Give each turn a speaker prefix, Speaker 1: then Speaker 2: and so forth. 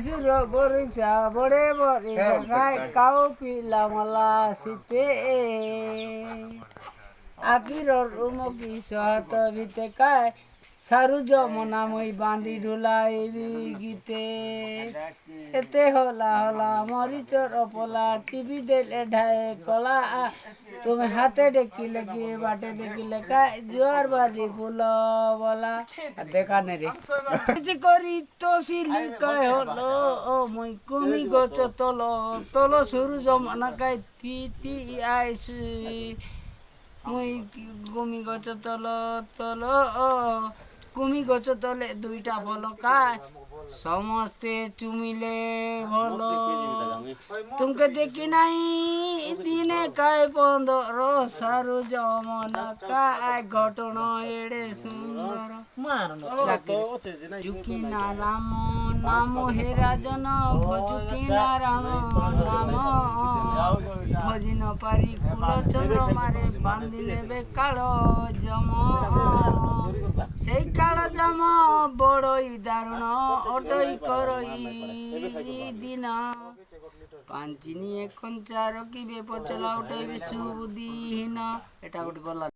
Speaker 1: সুর বরিশা বড়ে বরিশা খায় কাউ পিলা মালা শীতে আকিরর উমকি সহাত ভিতে কায় সারু যমনা মই বাঁধি ঢুলাইবি গীতে এতে হলা হলা মরিচর অপলা টিভি দেলে ঢায়ে কলা তুমি হাতে ডেকিলে কি বাটে ডেকিলে কায় জোয়ার বাড়ি ফুল বলা দেখানে রে কিছু করি তো সিলি কয় হলো ও মই কুমি গছ তল তল সরু যমনা কায় তি আইসি মুই কুমি গছ তল তল কুমি গছ তলে দুইটা বলো কায় সমস্তে চুমিলে বলো তোমাকে দেখি নাই দিনে কায় পন্দর সারু যমনা কায় ঘটনা এড়ে সুন্দর ঝুঁকি না রাম নাম হে রাজন ভজুকি না রাম নাম ভজি ন পারি কুল চন্দ্র মারে বান্ধি নেবে কাল জম সেই কাল জম বড়ই দারুণ অটই করই দিন ପାଞ୍ଚିନି ଖଞ୍ଚାର କି ବେପଚଲା ଉଠେଇବି ସୁବୁଦ୍ଧିହୀନ ଏଟା ଗୋଟେ ଗଲା।